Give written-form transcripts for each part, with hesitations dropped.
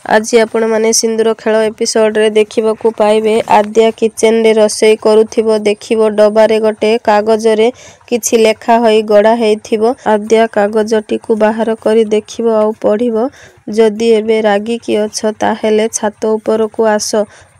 आज आपण माने सिंदूर खेल एपिसोड रे देखिबा को पाइबे आद्या किचन रे रसोई करूथिबो देखिबो डबा रे गोटे कागज रे किछि लेखा होई गड़ा हेइथिबो। आद्या कागजटी को बाहर करी देखिबो आ पढिबो जदि एबे रागी की अछ ताहेले छात ऊपर को आस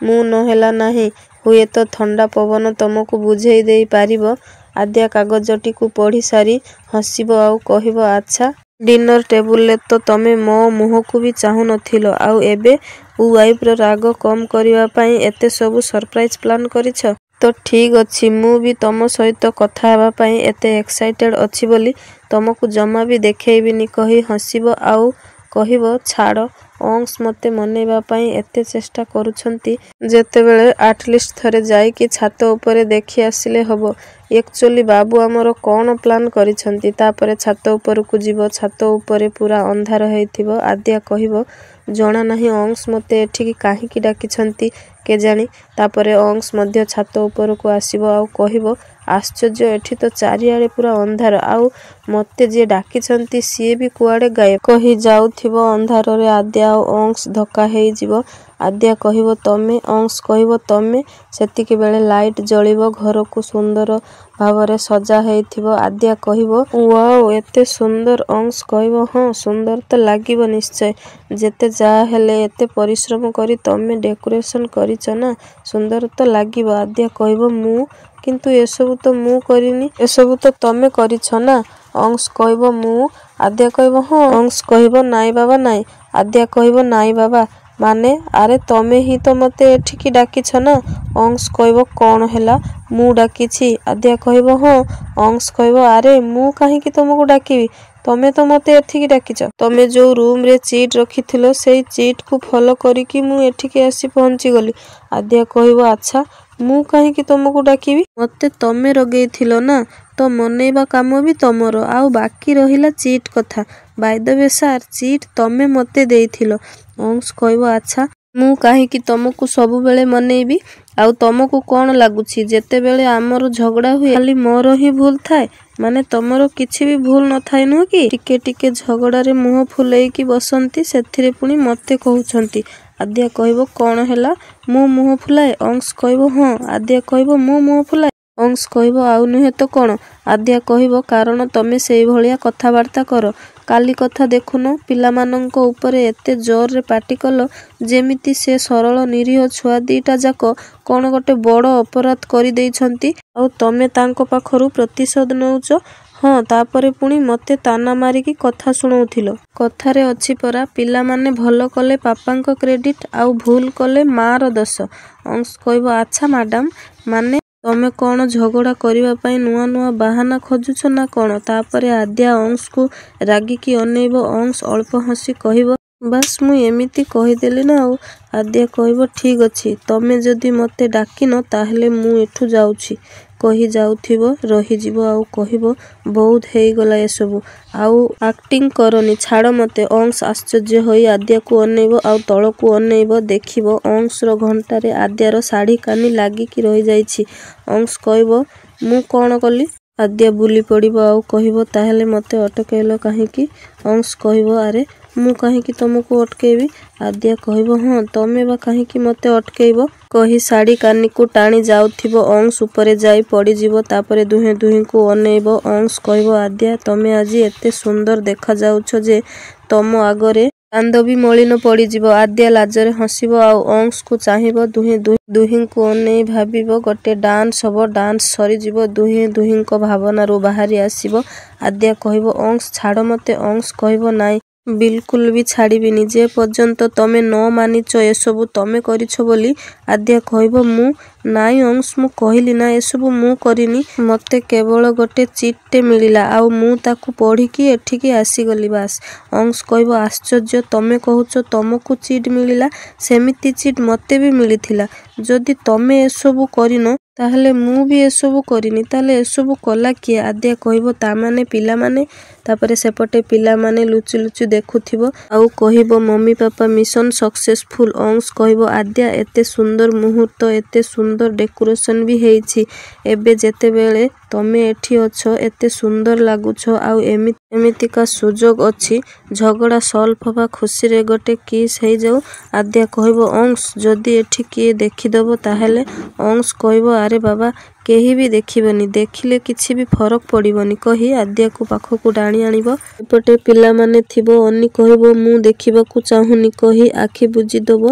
मु नहेला नाही हुए तो ठंडा पवन तुमको बुझेई देई पारिबो। आद्या कागजटी को पढ़ी सारी हसिबो आ कहिबो अच्छा डिनर टेबुल ले तो तमे मो मुह को भी चाहू नथिलो आउ एबे वाइफ रो राग कम करिवा पई एते सब सरप्राइज प्लान करिछ तो ठीक अछि मु भी तम सहित कथा हेबा पई एते एक्साइटेड अछि बोली तुमको जमा भी देखैबिनी कहि हसिबो आउ कहिबो छाड़ अंश मते मनैबा पई एते चेष्टा करूछंती जेते बेले एटलिस्ट थरे जाई कि छात ऊपर देखि आसिले हबो। एक्चुअली बाबू हमरो कोन प्लान करिछंती तापरे छात ऊपर को जीवो छात ऊपर पूरा अंधार हेइथिबो। आद्या कहिबो जणा नाही अंश मते एठी काहे की डाकिछंती के जानी तापरे अंश मध्य छात ऊपर को आसीबो आ कहिबो आश्चर्य एठी तो चारियाडे पूरा अंधार आउ मते जे डाकिछंती सिए भी कुआडे गायब कहि जाउथिबो अंधार रे आद्या आ अंश धक्का हेइ जिवो। आद्या कहिबो तमे अंश कहिबो तमे सेतिके बेले लाइट जळिबो घर को सुंदर भावरे सजा हेइथिबो। आद्या कहिबो वाओ एते सुंदर अंश कहिबो हां सुंदर तो लागिबो निश्चय जेते जा हेले एते परिश्रम करी तमे डेकोरेशन करिछ ना सुंदर तो लागिबो। आद्या कहिबो मु किंतु एसबु तो मु करिनी एसबु तो तमे करिछ ना अंश कहिबो मु आद्या कहिबो हां अंश कहिबो नाई बाबा नाई आद्या कहिबो नाई बाबा माने अरे तमे ही तो मते एठिकी डाकिछ ना अंश कहिबो कोन हैला मु डाकिछि आद्या कहिबो हां अंश कहिबो अरे मु काहे की तुमको डाकिबी तमे तो मते एठिकी डाकिछ तमे जो रूम रे चीट रखिथिलो सेई चीट को फॉलो करी कि मु एठिकी आसी पहुंची गली। आद्या कहिबो अच्छा मु काहे की तुमको डाकिबी मते तमे रगेइथिलो ना तो मनैबा काम भी तमरो आउ बाकी रहिला चीट कथा by the way sir cheat तमे मते देइथिलो। अंश कहिबो अच्छा मु काहे की तुमको सब बेले मनैबी आउ तुमको कोन लागुछि जेते बेले हमर झगड़ा हुए खाली मोर ही भूल थाए माने तमरो किछि भी भूल न थाए न कि टिके टिके झगड़ा रे मुंह फुलेई की बसंती सेथिरे पुनी मते कहउछंती। आद्या कहिबो कोन हैला मु मुंह फुलाए अंश कहिबो हां आद्या कहिबो मु मुंह फुलाए अंश कहिबो आउ नुहे तो कोन आद्या कहिबो कारण तमे सेई भलिया कथा वार्ता करो काली कथा देखुनो पिला मानंको ऊपरे एते जोर रे पाटी कलो जेमिति से सरल निरीह छुआ दीटा जाको कोन गोटे बड़ अपराध करि देइछंती आउ तमे तांको पाखरु प्रतिशोध नउचो हां तापरे पुनी मते ताना मारी की कथा सुनाउथिलो कथारे अछि परा पिला माने भलो कले पापांको क्रेडिट आउ भूल कले मार दोष। अंश कहिबो अच्छा मैडम माने तमे कोन झगड़ा करिवा पई नुआ नुआ बहाना खोजुछ ना कोन तापरे आद्या अंश को रागी की अनेबो अंश अल्प हसी कहिबो बस मु एमिति कहि देली ना आउ आद्या कहिबो ठीक अछि तमे जदि मते डाकिनो ताहले मु एठु जाउछि कहि जाउथिबो रहि जिवो आउ कहिबो बहुत हेइ गला एसबु आउ एक्टिंग करनी छाड़ मते अंश आश्चर्य होई आद्या को अनेबो आउ तळ को अनेबो देखिबो अंश रो घंटा रे आद्या रो साड़ी कानी लागी की रहि जाईछि। अंश कहिबो मु कोन कली आद्या बुली पड़िबो आउ कहिबो ताहले मते अटकेलो काहे की अंश कहिबो अरे मु काहे की तुमको अटकेबी आद्या कहिबो हां तमे बा काहे की मते अटकेइबो कहि साड़ी कानी को टाणी जाउथिबो अंश ऊपरे जाई पड़ी जिवो तापरे दुहे दुही को अनेइबो। अंश कहिबो आद्या तमे आजी एते सुंदर देखा जाउछो जे तम आगरे कांद भी मलिन पड़ी जिवो। आद्या लाजरे हसिबो आउ अंश को चाहिबो दुहे दुही को अनेइ भाबिबो गोटे डांस हबो डांस सरी जिवो दुहे दुही को भावना रो बाहरी आसीबो। आद्या कहिबो अंश छाड़ मते अंश कहिबो नाई बिल्कुल भी छाड़ीबिनी जे पर्यंत तमे न मानिच एसबु तमे करिछ बोली। आद्या कहिबो मु नाई अंश मु कहिली ना एसबु मु करिनी मते केवल गोटे चिट्टे मिलिला आउ मु ताकू पढ़ी की एठिकी आसी गली बास। अंश कहिबो आश्चर्य तमे कहूच तमको चिट मिलिला सेमिति चिट मते भी मिलिथिला जदि तमे एसबु करिनो ताहले मु भी एसबु करिनी ताहले एसबु कला किए। आद्या कहिबो ता माने पिला माने तापरे सेपटे पिला माने लुचि लुचि देखुथिबो आउ कहिबो मम्मी पापा मिशन सक्सेसफुल। अंश कहिबो आद्या एते सुंदर मुहूर्त एते सुंदर डेकोरेशन भी हेइछि एबे जेते बेले तमे एठी अछो एते सुंदर लागुछो आउ एमि ଏମିତିକା ସୁଯୋଗ ଅଛି, ଝଗଡ଼ା ସଲ୍ଭ ହେବା ଖୁସିରେ ଗୋଟେ କିସ୍ ହେଇଯାଉ। ଆଦ୍ୟା କହିବ ଅଂଶ ଯଦି ଏଠି କିଏ ଦେଖିଦବ ତାହେଲେ? ଅଂଶ କହିବ ଆରେ ବାବା କେହି ବି ଦେଖିବେନି, ଦେଖିଲେ କିଛି ବି ଫରକ ପଡ଼ିବନି କହି ଆଦ୍ୟାକୁ ପାଖକୁ ଟାଣି ଆଣିବ। ଏପଟେ ପିଲାମାନେ ଥିବ, ଅନି କହିବ ମୁଁ ଦେଖିବାକୁ ଚାହୁଁନି କହି ଆଖି ବୁଜିଦବ।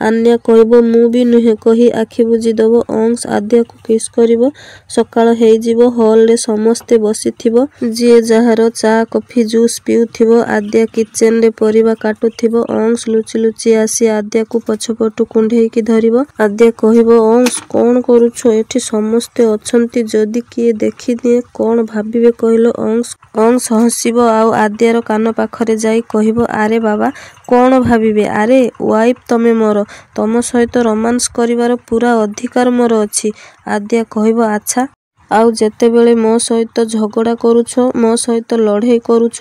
ଆନ୍ୟା କହିବ ମୁଁ ବି ନୁହେଁ କହି ଆଖି ବୁଜିଦବ। ଅଂଶ ଆଦ୍ୟାକୁ କିସ୍ କରିବ। ସକାଳ ହେଇଯିବ, ହଲରେ ସମସ୍ତେ ବସିଥିବ, ଯିଏ ଯାହାର ଚା କଫି ଜୁସ୍ ପିଉଥିବ। ଆଦ୍ୟା କିଚେନରେ ପରିବା କାଟୁଥିବ। ଅଂଶ ଲୁଚି ଲୁଚି ଆସି ଆଦ୍ୟାକୁ ପଛପଟୁ କୁଣ୍ଢେଇକି ଧରିବ। ଆଦ୍ୟା କହିବ ଅଂଶ କ'ଣ କରୁଛ? ଏଠି ସମସ୍ତେ ଅଛନ୍ତି, ଯଦି କିଏ ଦେଖିନିଏ କ'ଣ ଭାବିବେ କହିଲ? ଅଂଶ ହସିବ ଆଉ ଆଦ୍ୟାର କାନ ପାଖରେ ଯାଇ କହିବ ଆରେ ବାବା କ'ଣ ଭାବିବେ? ଆରେ ୱାଇଫ ତମେ ମୋର, ତମ ସହିତ ରୋମାନ୍ସ କରିବାର ପୁରା ଅଧିକାର ମୋର ଅଛି। ଆଦ୍ୟା କହିବ ଆଚ୍ଛା, ଆଉ ଯେତେବେଳେ ମୋ ସହିତ ଝଗଡ଼ା କରୁଛ, ମୋ ସହିତ ଲଢ଼େଇ କରୁଛ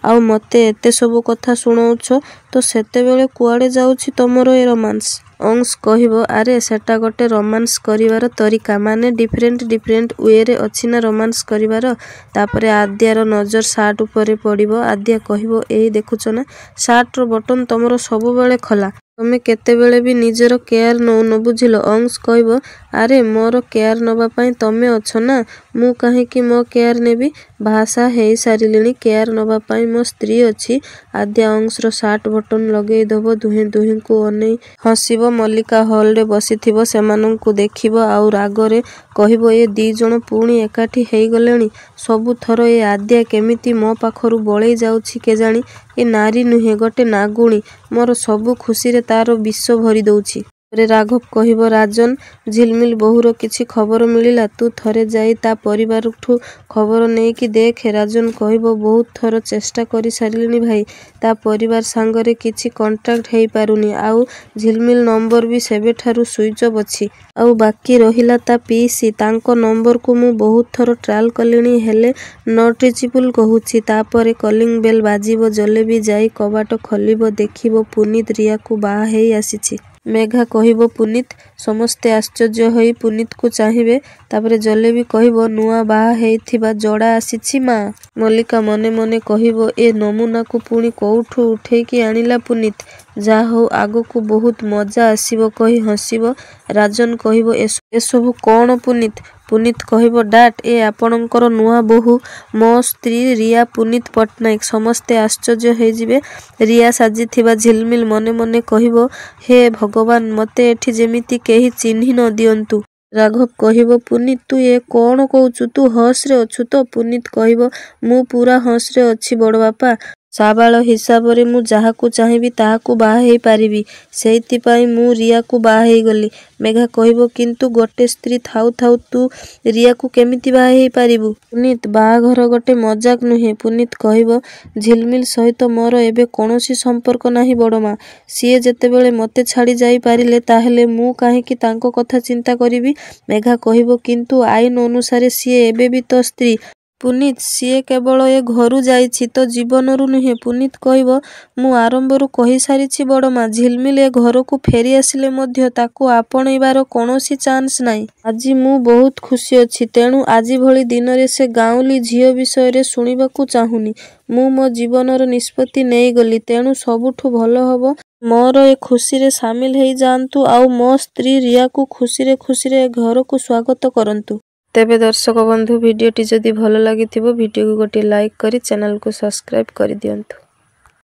ଆଉ ମୋତେ ଏତେ ସବୁ କଥା ଶୁଣାଉଛ, ତ ସେତେବେଳେ କୁଆଡ଼େ ଯାଉଛି ତମର ଏ ରୋମାନ୍ସ? ଅଂଶ କହିବ ଆରେ ସେଟା ଗୋଟେ ରୋମାନ୍ସ କରିବାର ତରିକା, ମାନେ ଡିଫରେଣ୍ଟ ୱେରେ ଅଛି ନା ରୋମାନ୍ସ କରିବାର। ତାପରେ ଆଦ୍ୟାର ନଜର ସାର୍ଟ ଉପରେ ପଡ଼ିବ। ଆଦ୍ୟା କହିବ ଏଇ ଦେଖୁଛ ନା, ସାର୍ଟର ବଟନ ତମର ସବୁବେଳେ ଖୋଲା, ତମେ କେତେବେଳେ ବି ନିଜର କେୟାର ନଉନ, ବୁଝିଲ? ଅଂଶ କହିବ ଆରେ ମୋର କେୟାର ନେବା ପାଇଁ ତମେ ଅଛ ନା, ମୁଁ କାହିଁକି ମୋ କେୟାର ନେବି? ବାହାସାହା ହେଇସାରିଲିଣି, କେୟାର ନେବା ପାଇଁ ମୋ ସ୍ତ୍ରୀ ଅଛି। ଆଦ୍ୟା ଅଂଶର ସାର୍ଟ ବଟନ ଲଗେଇ ଦବ। ଦୁହେଁ ଦୁହିଁଙ୍କୁ ଅନେଇ ହସିବ। ମଲ୍ଲିକା ହଲରେ ବସିଥିବ, ସେମାନଙ୍କୁ ଦେଖିବ ଆଉ ରାଗରେ କହିବ ଏ ଦି ଜଣ ପୁଣି ଏକାଠି ହେଇଗଲେଣି। ସବୁଥର ଏ ଆଦ୍ୟା କେମିତି ମୋ ପାଖରୁ ବଳେଇ ଯାଉଛି କେଜାଣି? ଏ ନାରୀ ନୁହେଁ, ଗୋଟେ ନାଗୁଣୀ, ମୋର ସବୁ ଖୁସିରେ ତାର ବିଷ ଭରି ଦଉଛି। ରେ ରାଘବ କହିବ ରାଜନ, ଝିଲମିଲ ବୋହୂର କିଛି ଖବର ମିଳିଲା? ତୁ ଥରେ ଯାଇ ତା ପରିବାରଠୁ ଖବର ନେଇକି ଦେଖେ। ରାଜନ କହିବ ବହୁତ ଥର ଚେଷ୍ଟା କରି ସାରିଲିଣି ଭାଇ, ତା ପରିବାର ସାଙ୍ଗରେ କିଛି କଣ୍ଟାକ୍ଟ ହେଇପାରୁନି, ଆଉ ଝିଲମିଲ ନମ୍ବର ବି ସେବେଠାରୁ ସୁଇଚ୍ ଅଫ୍ ଅଛି। ଆଉ ବାକି ରହିଲା ତା ପିଇସି, ତାଙ୍କ ନମ୍ବରକୁ ମୁଁ ବହୁତ ଥର ଟ୍ରାଏଲ କଲିଣି, ହେଲେ ନଟ୍ ରିଚେବୁଲ କହୁଛି। ତାପରେ କଲିଂ ବେଲ୍ ବାଜିବ, ଜଲେବି ଯାଇ କବାଟ ଖୋଲିବ, ଦେଖିବ ପୁନିତ ରିୟାକୁ ବାହା ହେଇ ଆସିଛି। ମେଘା କହିବ ପୁନିତ, ସମସ୍ତେ ଆଶ୍ଚର୍ଯ୍ୟ ହୋଇ ପୁନିତକୁ ଚାହିଁବେ। ତାପରେ ଜଲେବି କହିବ ନୂଆ ବାହା ହେଇଥିବା ଯୋଡ଼ା ଆସିଛି ମା। ମଲ୍ଲିକା ମନେ ମନେ କହିବ ଏ ନମୁନାକୁ ପୁଣି କୋଉଠୁ ଉଠେଇକି ଆଣିଲା ପୁନିତ, ଯାହା ହଉ ଆଗକୁ ବହୁତ ମଜା ଆସିବ କହି ହସିବ। ରାଜନ କହିବ ଏସବୁ କ'ଣ ପୁନିତ? ପୁନିତ କହିବ ଡାଟ୍, ଏ ଆପଣଙ୍କର ନୂଆ ବୋହୂ, ମୋ ସ୍ତ୍ରୀ ରିୟା ପୁନିତ ପଟ୍ଟନାୟକ। ସମସ୍ତେ ଆଶ୍ଚର୍ଯ୍ୟ ହେଇଯିବେ। ରିୟା ସାଜିଥିବା ଝିଲମିଲ ମନେ ମନେ କହିବ ହେ ଭଗବାନ, ମୋତେ ଏଠି ଯେମିତି କେହି ଚିହ୍ନି ନ ଦିଅନ୍ତୁ। ରାଘବ କହିବ ପୁନିତ ତୁ ଏ କ'ଣ କହୁଛୁ, ତୁ ହୋସରେ ଅଛୁ ତ? ପୁନିତ କହିବ ମୁଁ ପୁରା ହୋସରେ ଅଛି ବଡ଼ବାପା, ସାବାଳ ହିସାବରେ ମୁଁ ଯାହାକୁ ଚାହିଁବି ତାହାକୁ ବାହା ହେଇ ପାରିବି, ସେଇଥିପାଇଁ ମୁଁ ରିୟାକୁ ବାହା ହେଇଗଲି। ମେଘା କହିବ କିନ୍ତୁ ଗୋଟେ ସ୍ତ୍ରୀ ଥାଉ ଥାଉ ତୁ ରିୟାକୁ କେମିତି ବାହା ହେଇ ପାରିବୁ? ପୁନିତ ବାହାଘର ଗୋଟେ ମଜାକ ନୁହେଁ। ପୁନିତ କହିବ ଝିଲମିଲ ସହିତ ମୋର ଏବେ କୌଣସି ସମ୍ପର୍କ ନାହିଁ ବଡ଼ମା, ସିଏ ଯେତେବେଳେ ମୋତେ ଛାଡ଼ି ଯାଇ ପାରିଲେ ତାହେଲେ ମୁଁ କାହିଁକି ତାଙ୍କ କଥା ଚିନ୍ତା କରିବି? ମେଘା କହିବ କିନ୍ତୁ ଆଇନ ଅନୁସାରେ ସିଏ ଏବେ ବି ତୋ ସ୍ତ୍ରୀ। ପୁନିତ ସିଏ କେବଳ ଏ ଘରୁ ଯାଇଛି, ତୋ ଜୀବନରୁ ନୁହେଁ। ପୁନିତ କହିବ ମୁଁ ଆରମ୍ଭରୁ କହିସାରିଛି ବଡ଼ମା, ଝିଲମିଲ ଏ ଘରକୁ ଫେରି ଆସିଲେ ମଧ୍ୟ ତାକୁ ଆପଣେଇବାର କୌଣସି ଚାନ୍ସ ନାହିଁ। ଆଜି ମୁଁ ବହୁତ ଖୁସି ଅଛି, ତେଣୁ ଆଜି ଭଳି ଦିନରେ ସେ ଗାଉଁଲି ଝିଅ ବିଷୟରେ ଶୁଣିବାକୁ ଚାହୁଁନି। ମୁଁ ମୋ ଜୀବନର ନିଷ୍ପତ୍ତି ନେଇଗଲି, ତେଣୁ ସବୁଠୁ ଭଲ ହବ ମୋର ଏ ଖୁସିରେ ସାମିଲ ହେଇଯାଆନ୍ତୁ ଆଉ ମୋ ସ୍ତ୍ରୀ ରିୟାକୁ ଖୁସିରେ ଖୁସିରେ ଏ ଘରକୁ ସ୍ୱାଗତ କରନ୍ତୁ। ତେବେ ଦର୍ଶକ ବନ୍ଧୁ, ଭିଡ଼ିଓଟି ଯଦି ଭଲ ଲାଗିଥିବ ଭିଡ଼ିଓକୁ ଗୋଟିଏ ଲାଇକ୍ କରି ଚ୍ୟାନେଲକୁ ସବସ୍କ୍ରାଇବ କରିଦିଅନ୍ତୁ।